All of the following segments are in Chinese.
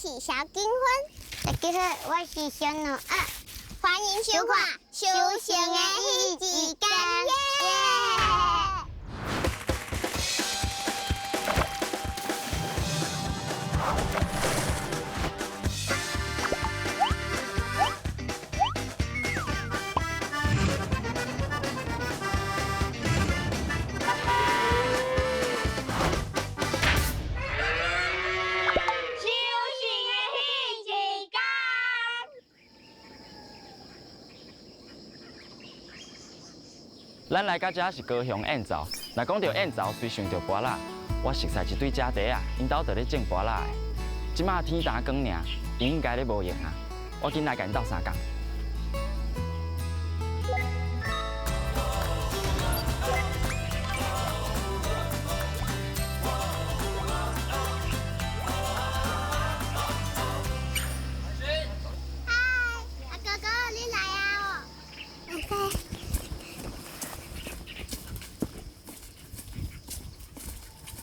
是小金婚，大家好，我是小奴儿，欢迎收看《修行的戏之间》耶！咱来到这是高雄燕巢，若讲到燕巢，随想到拔蜡，我熟悉一对姐弟啊，因兜在咧种拔蜡的。即马天呾光尔，因应该咧无用啊，我紧来甲因斗相共。阿哥哥，你来啊！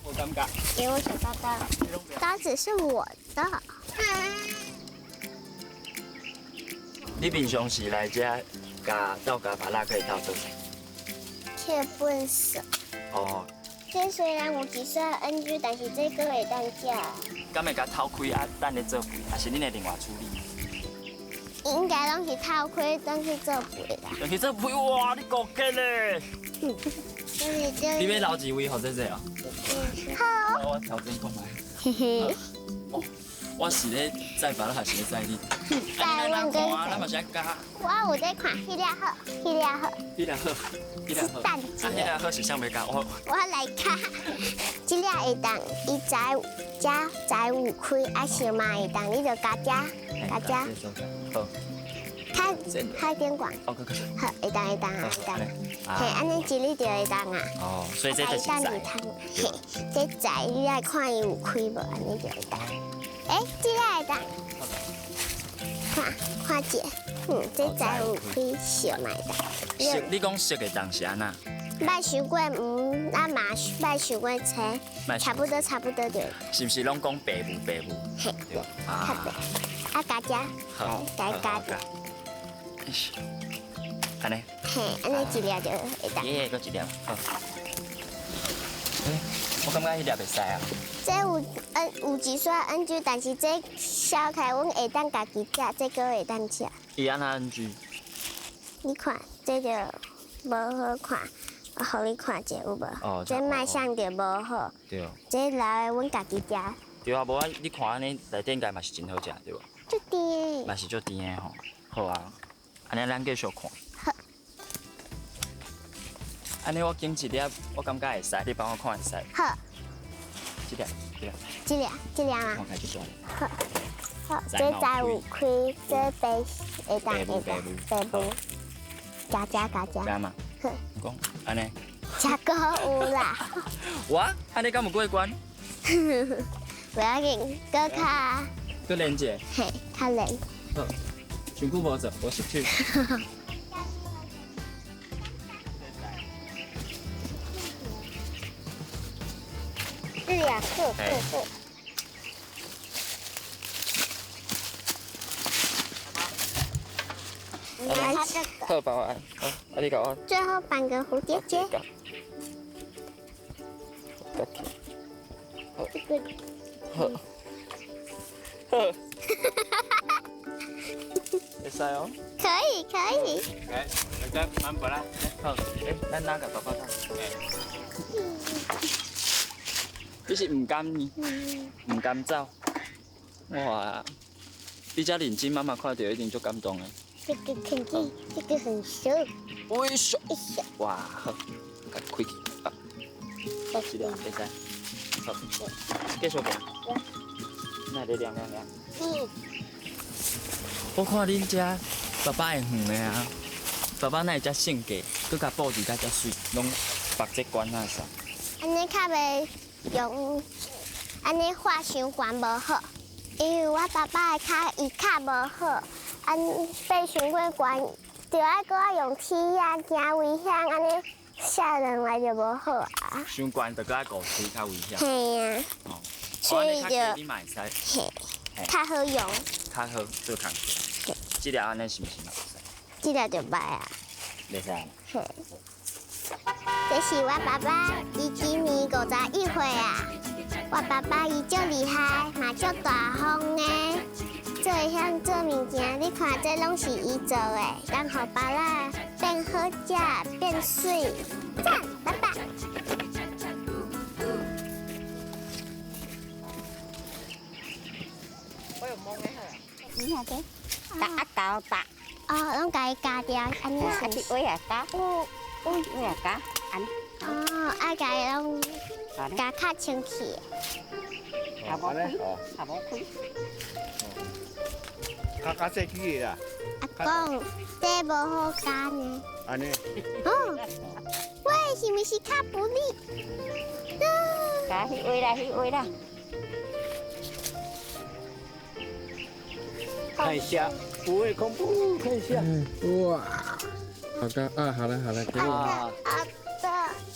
我感觉，给我小刀刀，刀子是我的。你平常时来这斗拔蜡可以斗多少？铁本手。哦，这虽然有几算 NG， 但是这个会当价。敢会甲偷开啊？咱咧做肥，还是恁会另外处理？应该拢是偷窥，当去做肥啦。但是这肥哇，你够劲嘞！你要留一位互姐姐哦。好。我调整看卖。嘿嘿。哦，我是咧载拔蜡，还是咧载你？载阮跟咱嘛是爱加。我有在看，迄个好，迄个好。迄个好，迄个好。蛋子。迄个好是啥物加？我来看，这个会当伊载有开，啊想嘛会当，你就加加。好。开点广。哦，可以。好，会当。嘿，安尼一日就会当啊。哦，所以这就是载。嘿，这载你来看伊有开无，安尼就会当。这个会当。看姐，这载有开小买的。色，你讲色的当是安那？捌想过咱嘛捌想过猜，差不多就。是不是拢讲白母？嘿，对吧？较白。加加，好，加。安尼。嘿，安尼一粒就会当。耶，搁一粒，好。我感觉迄粒袂使啊。这有几刷 NG， 但是这烧开阮会当家己食，这个会当食。伊安那 NG？ 你看，这就无好看，我互你看者有无？哦。这卖相就无好。对。这留的阮家己食。对啊，无啊，你看安尼内底应该嘛是真好食，对无？足甜的。嘛是足甜的吼。好啊，安尼咱继续看。好。安尼我拣一粒，我感觉会使，你帮我看会使。好。这粒嘛。看开就算了。好，这载有开，这白会当。白母。加。加嘛。好。讲安尼。这个有啦。哇，安尼敢有过关？不要紧，搁较。搁连者。嘿，较连。好，上久无做，我失去。是呀，好。来，好，帮我按。好，你搞我。最后绑个蝴蝶结。好。会使哦。可以。来，大家慢步啦。好，咱拿个爸爸看。你是唔甘呢？唔甘走？哇！你遮认真，妈妈看到一定足感动的。这个肯定，这个很熟。喂咻！哇，好，甲开去啊！好，一粒，会使。好，继续练。那得亮。我看恁遮爸爸会远的啊，爸爸哪会遮性格，佮甲布置甲遮水，拢绑这管啊啥？安尼较袂用，安尼画伤悬无好，因为我爸爸的伊脚无好，爬伤过悬，就爱搁我用铁啊，惊危险，安尼下人来就无好啊。伤悬就搁爱顾水较危险。嘿啊，哦，所以就你嘛会使。嘿，较好用。较好做工课。这条安尼是毋是嘛？这个就歹啊。袂使。嘿，这是我爸爸，伊今年51岁啊。我爸爸伊足厉害，嘛足大方的。做会晓做物件，你看这拢是伊做的，让互爸爸变好食、变水。赞，爸爸。我有摸的好。你睇睇。搞打，哦，拢家己加掉，安尼是。我也搞，我也搞，哦，爱家己拢加较清气。下无开，下无开。较细机啦。阿公，这无好加呢。安尼。哦，喂，是毋是较不利？搞迄位啦，迄位啦。看一下，不会恐怖，看一下。哇，好高啊！好了好了，给我啊，好的。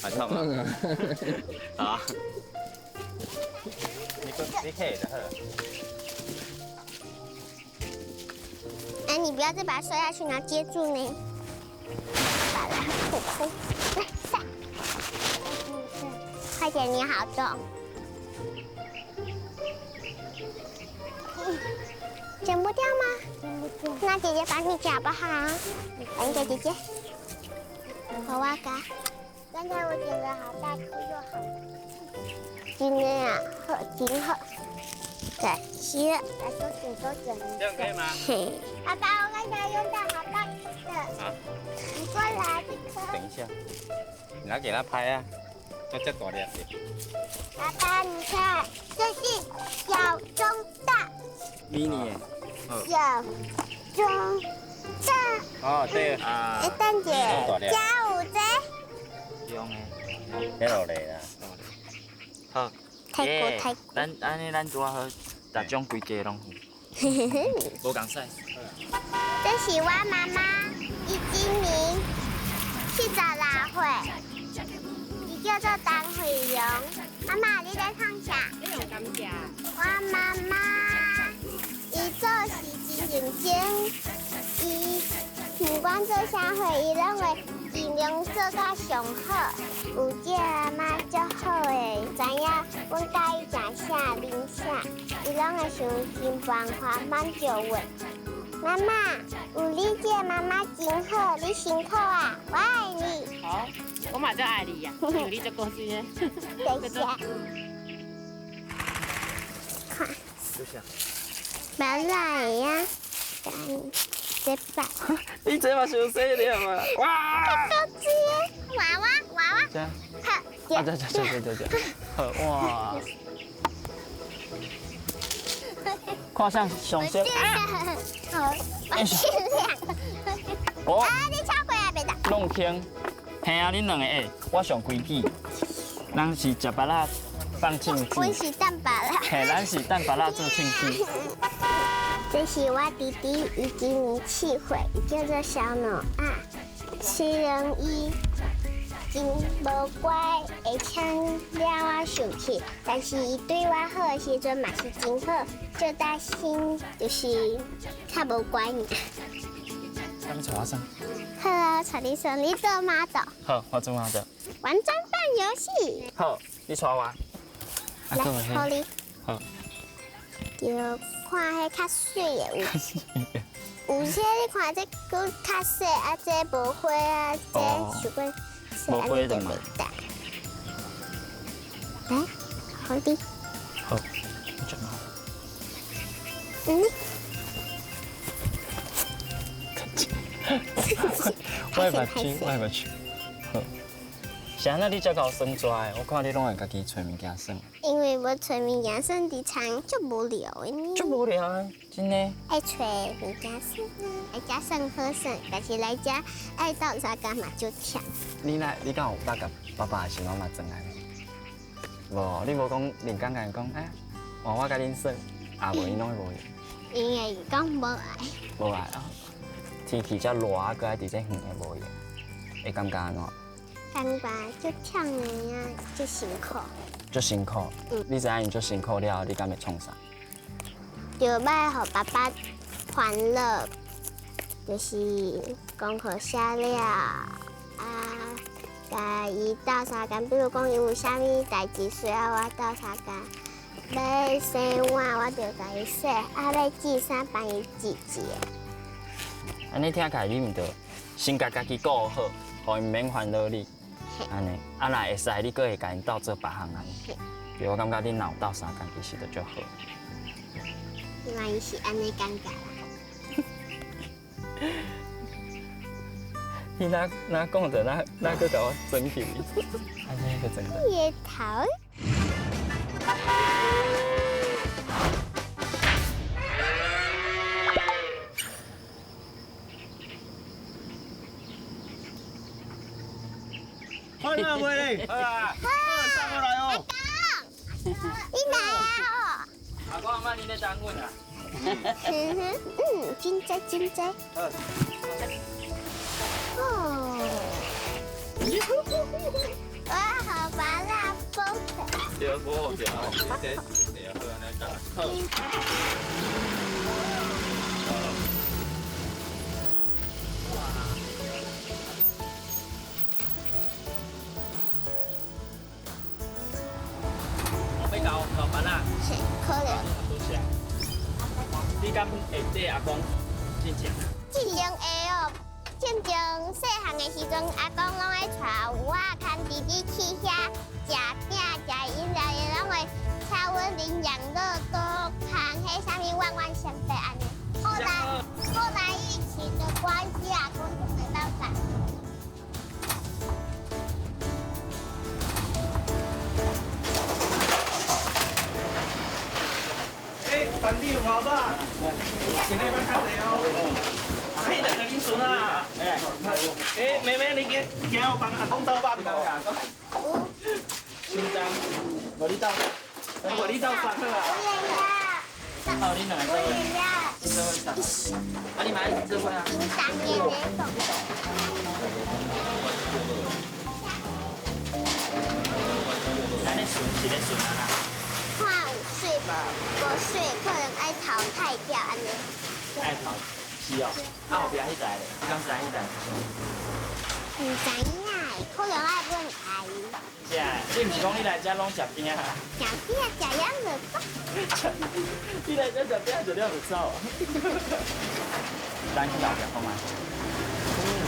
好痛放啊！啊！好。你可以的呵。哎，你不要再把它摔下去，你要接住呢。把它扑扑，来上。快点，你好重。剪不掉吗？剪不掉。那姐姐帮你剪好不好？等一个姐姐。我挖嘎。刚才我剪的好大颗又好。今天啊，好挺好。对，是。来多剪多剪。这样可以吗？嘿。爸爸，我刚才用到好大颗的。啊？你过来，这颗。等一下，你来给他拍啊，要再大点。爸爸，你看，这是小中大。mini 小中大。哦，对啊。哎，蛋姐，加5折。用的。别落来啦。好。太过太过。咱安尼咱拄好，逐种规家拢有。无共使。这是我妈妈，伊今年76岁，伊叫做陈慧荣。妈妈，你在创啥？你用甘蔗。我妈妈，伊做事真认真，伊不管做啥货，伊拢会尽量做到上好。有这阿妈足好诶，知影阮甲伊食啥、啉啥，伊拢会想尽办法满足阮。妈妈，有你这妈妈真好，你辛苦啊，我爱你。好，我嘛就爱你呀，有你就高兴耶。谢谢。看，就像。来来呀，这把。你这嘛伤细了嘛？哇！手机娃娃娃娃，这样。好，啊，这，好哇！看上上色。好，我尽量。哦，啊，你超过啊，别的。弄轻。嘿啊，恁两个我上规矩，咱是食巴拉放庆我忌，是蛋白啦。嘿，咱是蛋巴拉做庆忌。这是我弟弟，伊今年7岁，伊叫做小诺啊，虽然伊真无乖，会抢了我生气，但是伊对我好的时阵嘛是真好，最担心就是较无乖尔。咱们找我上。好啊，找你说，你做马豆，好，我做嘛的。玩装扮游戏。好，你带我。来，好你。好。就看迄较水的有些你看这个较细啊，这无花啊，这想讲细安尼就袂大。来，好的。好，我讲好。我会目睭。好。是安那你才搞算纸的，我看你拢会家己找物件算。因为我找物件算伫床足无聊的呢。足无聊的，真的。爱找物件算啊，来家算好算，但是来家爱倒茶干嘛就忝。你敢有捌甲爸爸还是妈妈争爱？无，你无讲连刚刚讲，哎，换我甲恁算，啊无因拢会无用。因为讲无爱。无爱啊！天气遮热，搁爱伫这远的无用，会感觉安怎？感觉足忝的呀，足辛苦。足辛苦。你知影因足辛苦了，你敢会创啥？就要互爸爸欢乐，就是功课写了甲伊斗相共，比如讲伊有啥物代志需要我斗相共，要洗碗我就甲伊洗，要寄衫帮伊寄寄。安尼听起来你毋着先家己顾好，互伊免烦恼你。安尼，若会使，你阁会甲因斗做别项安尼。对，我感觉恁若有斗相共，其实就足好。因为伊是安尼感觉啦。你哪讲着哪阁甲我整起，安尼个整的。叶头。快点回来！上过来哦。你来啊！阿公阿妈，你咧等阮啊？真济真济。哦。我好麻辣风的。对，好对哦，对好安尼打。要交老板啊？是可能。多谢。你敢会对阿公进前啊？进前会哦，进前细汉的时阵，阿公拢会带我牵弟弟去遐食饼、食饮料，伊拢会请阮啉养乐多、看迄啥物万万仙贝安尼。后来疫情的关系，阿公就没办法。本地有好吧？今天要看谁哦？嘿，两个零孙啊！妹妹，你今有帮阿公斗饭无？新章，无你斗，无你斗饭好啊！好，你两个做伙，你做伙啥？啊，你买做伙啊？安尼顺是咧顺啊啦。看有水无？无水可能爱淘汰掉安尼。爱头，是哦。啊后壁迄台咧，你敢知迄台？唔知影，可能爱问阿姨。是啊，你毋是讲你来遮拢食饼啊？食饼食了就走。你来遮食饼食了就走啊？咱去后壁看卖。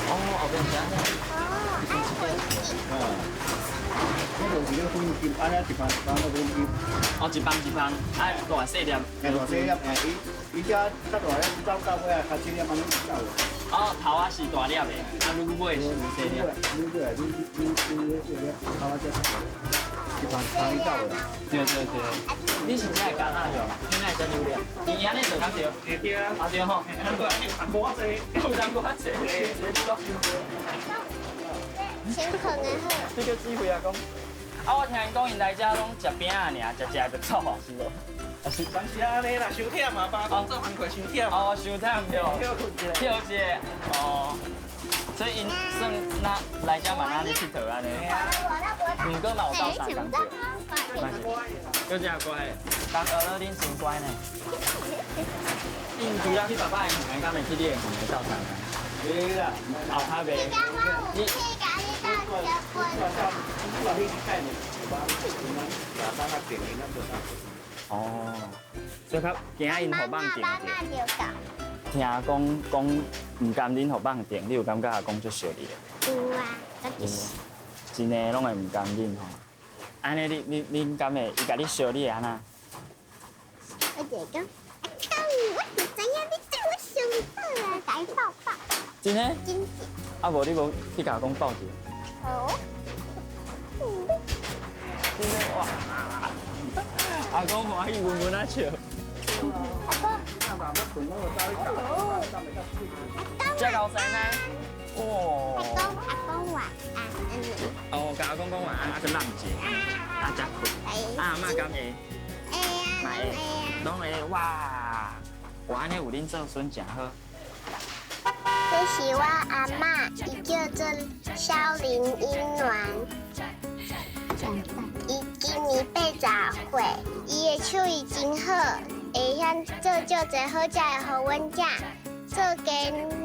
哦，后壁是安尼。哦，爱分钱。那就是那个分金，安尼一盘一盘的分金，哦，一磅一磅，啊，偌细粒？大细粒，伊遮较大粒，走到尾啊，较细粒慢慢走。哦，头啊是大粒的，啊，卤尾是细粒。你过来，你好啊，这一盘一走的。对。你是哪会加哪样？你哪会遮溜粒？伊安尼做敢对？对啊。啊对吼。有人我这，有人我这。先可能好。这个机会啊，讲。啊，我听因讲，因来遮拢食饼啊，尔，食就走啊，是无？但是安尼啦，伤忝嘛，爸讲做工课伤忝。哦，伤忝对。跳一个。哦。所以因算那来遮嘛，哪里佚佗安尼？毋过嘛有斗相共对。有真乖，当学了恁真乖呢。因除了去爸爸的房，敢会去你的房里斗相共？对啦，后拍袂。你。哦，所以较惊因互放定。听讲唔甘恁互放定，你有感觉阿公足惜你的？有啊，真诶，拢会唔甘恁吼。安尼恁敢会伊甲你惜你会安那？我就讲，阿公，我就知影你对我上好啊，该抱抱。真诶？真是。啊无你无去甲阿公抱一下？好。真诶哇！阿公欢喜稳稳啊笑。阿公。遮高山呢？哇！阿公晚安，哦，甲阿公讲晚安，啊，去浪者，啊，才困。啊，阿嬷敢会？会啊，拢会哇！哇，安尼有恁做孙真好。这是我阿嬷，伊叫做小林英鸾，伊今今年8十岁，伊的手艺真好，会晓做足侪好食的互阮食，做鸡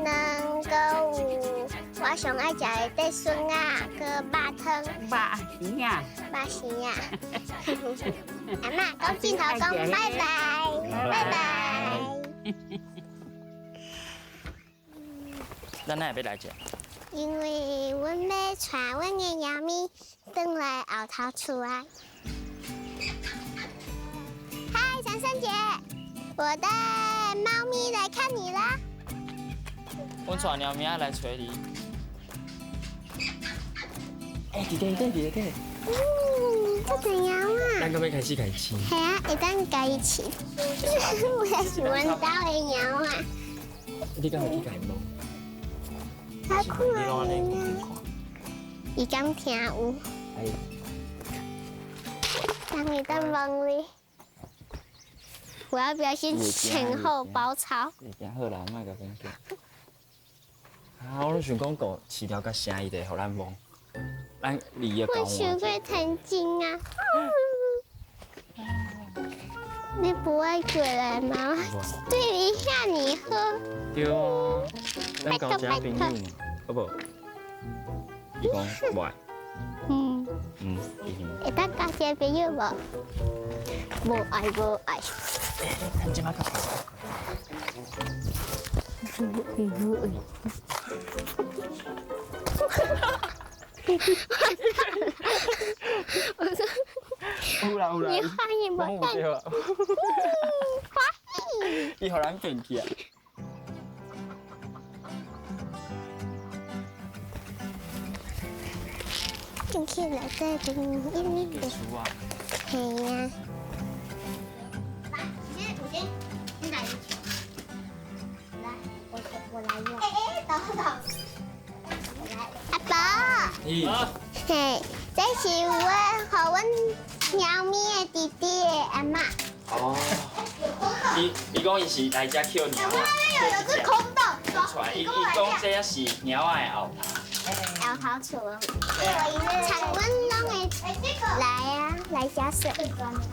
卵，搁有我上爱食的地笋啊，搁肉汤、爸行啊，肉馅啊。阿嬷讲镜头讲拜拜，拜拜。咱哪会要来食？因为阮要带阮的猫咪回来后头厝啊。嗨，珊珊姐，我的猫咪来看你啦。阮带猫咪来找你。弟弟，这怎样啊？咱敢要开始饲？系啊，会当家己饲。我也是阮家的猫啊，你敢会去饲无？好可爱你拢安尼啊！伊敢听有，哎，当伊当梦里。我要不要先前后包抄？会惊好啦，莫甲分叫。啊，我都想讲狗饲条较声，伊就会互咱摸。咱离个我学会弹琴啊！你不会过来吗？对一下你喝。对啊，咱交一下朋友嘛，好不？伊讲不爱，伊行。会当交一个朋友无？无爱。咱即马较快。有啦，你欢迎讲有不？对啊，伊互咱变起啊。进去内底变一变输啊！嘿呀。我来用。等。阿爸。咦？嘿，这是我和阮猫咪的弟弟的阿嬷。哦。伊讲伊是来遮捡猫啊，有只空洞。出来，伊讲这是猫仔的后头。后头厝。长阮拢会来啊，来遮睡。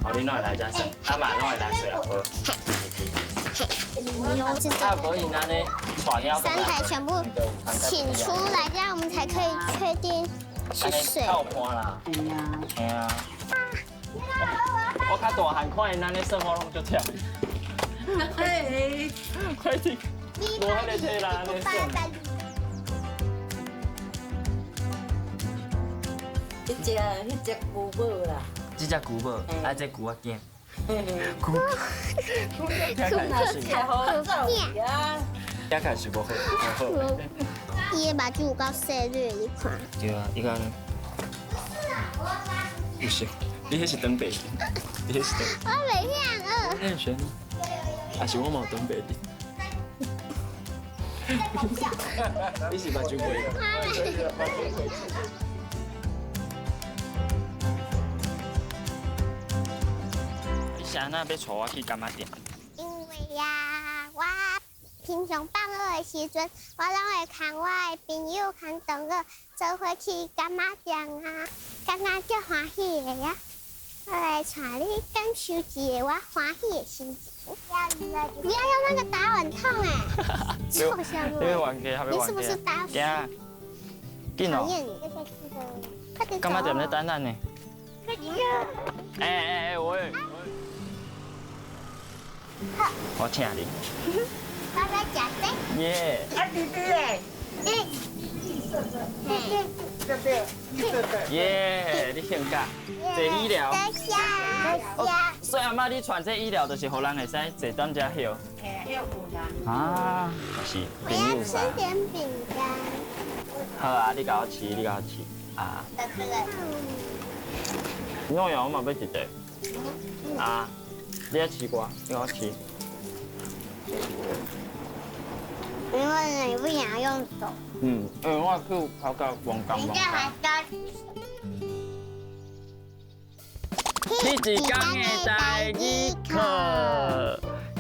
哦，你拢会来遮睡，阿妈拢会来睡了好。啊，无伊安尼带猫三台全部请出来，这样我们才可以确定去睡。靠伴啦。哎呀，嘿啊。我较大汉看因安尼说话拢足忝。嘿，快点，无迄个体啦，安尼算。迄只牛母啦，这只牛无，啊这牛仔囝。牛。好走呀，一开始无好，无好。伊的目睭有够细蕊，你看。对啊，伊个。不是，你迄是长白的，你迄是长。我袂想你很悬，还是我冇长白的。你是目睭白。你啥那要带我去干嘛店？因为呀，我平常放学的时阵，我拢会牵我的朋友、牵同学做伙去干妈店啊，感觉足欢喜的呀。我来带你感受一下我欢喜的心情。不要用那个打很痛哎！臭小你要玩给，还没你玩给？是不是打？惊啊！紧哦！讨厌你！快点走！干嘛点在等咱呢？快点！哎，喂！我请你。爸爸夹的。耶！啊弟弟嘞，耶！你性格，坐医疗。等下。所以阿妈，你传这医疗，就是互人会使坐踮遮休。要有啦，啊，是我要朋友啥？吃点饼干。好啊，你甲我吃，你甲我吃。啊，我有，我嘛要一个。啊，你要吃我，你甲我吃。因为你不想用手。因为我去考到王岗人家还高。第一天的台语课，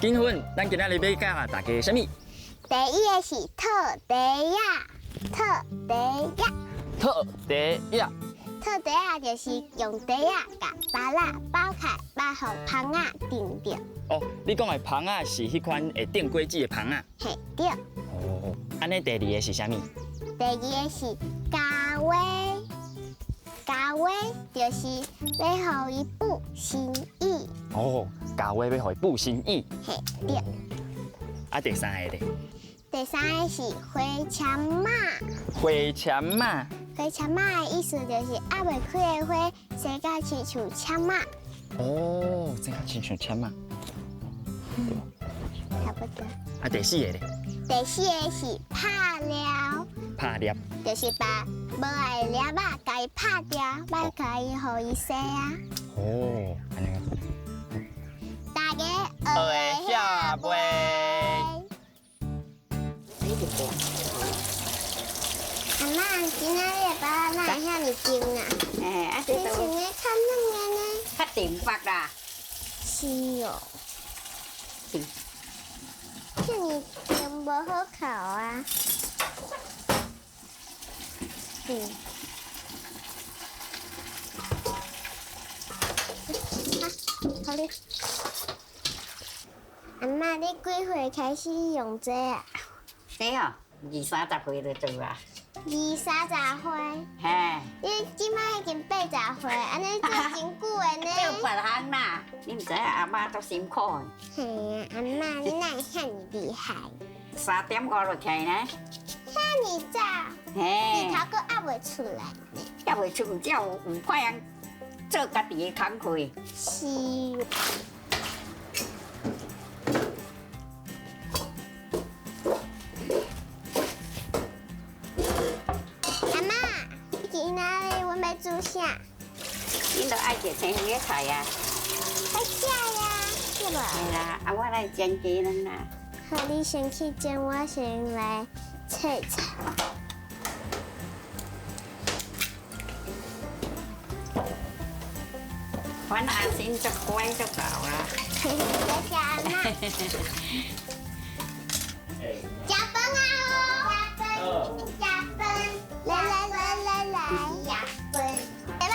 今分咱今仔日要教大家什么？第一个是特地呀，特地呀。特地呀，套袋啊，就是用袋啊，甲芭乐包开，包互芳啊顶着。哦，你讲的芳啊是迄款会顶果子的芳啊？嘿，对。哦，安尼第二个是啥物？第二个是加威，加威就是要互伊补心意。哦，教话要互伊补心意。嘿，对。啊，第三个咧？第三个是花枪马。花签嘛。花枪马的意思就是还未开的花，生甲亲像枪马。哦，这个亲像签嘛。差不多。啊，第四个咧？第四个是拍了，拍粒。就是把无爱的粒仔甲伊拍掉，要甲伊互伊洗啊。哦，安尼。大家学会晓袂？阿妈，今仔日爸爸哪会遐尼重啊？哎，啊，这你像都咧看嫩的呢？较定发啦。是哦。是。这尼重无好烤啊。好哩。阿妈，你几岁开始用这啊？对哦，20-30岁就做啊。 20-30岁，嘿，你即摆已经80岁，安尼做真久的呢。做别行啦，你毋知影阿妈足辛苦的。嘿啊，阿妈，你哪会遐尼厉害3点5就起来呢。遐尼早，嘿日，头阁压未出来呢。也袂出，只有派人做家己的工课。是。阿妈，今仔日阮要煮啥？你都爱食青鱼的菜啊？要食呀，是无？嘿啦，啊，我来煎鸡卵啦。好，你先去煎，我先来切菜。阮阿婶足乖足搞啦。谢谢阿妈。加分啊！加分！来！加分！来，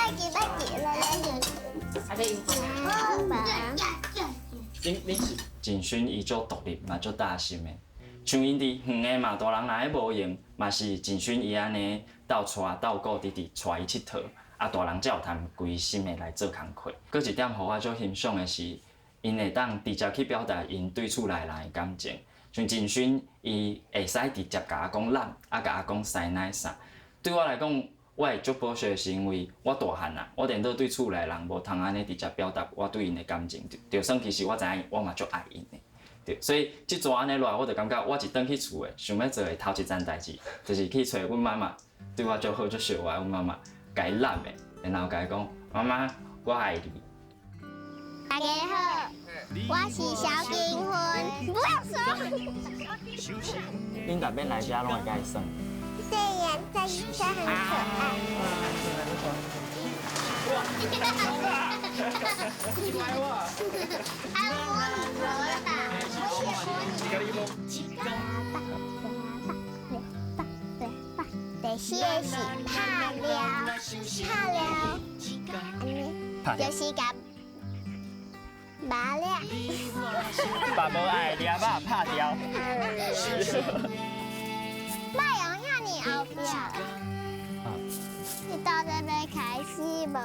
你是真勋伊足独立嘛足大心的，像因伫远的嘛，大人若爱无闲，嘛是真勋伊安尼斗带斗顾直直带伊佚佗，啊大人才有通规心的来做工课。搁一点，互我足欣赏的是，因会当直接去表达因对厝内人的感情。像真勋，伊会使直接甲我讲懒，啊甲我讲师奶啥。对我来讲，我会足保守，是因为我大汉啊，我连倒对厝内人无通安尼直接表达我对因的感情，就算其实我知影我嘛足爱因的，对，所以即阵安尼落来，我就感觉我一转去厝的，想要做的头一件代志，就是去找阮妈妈，对我足好足惜我的阮妈妈，甲伊揽的，然后甲伊讲，妈妈，我爱你。大家好，我是小金魂，不要说。恁逐边来遮拢会甲伊耍。对呀，在医生很可爱。第四个是拍了，就是甲拔了。把无爱的粒仔拍掉。莫用遐尼后壁啦。你到底要开始无？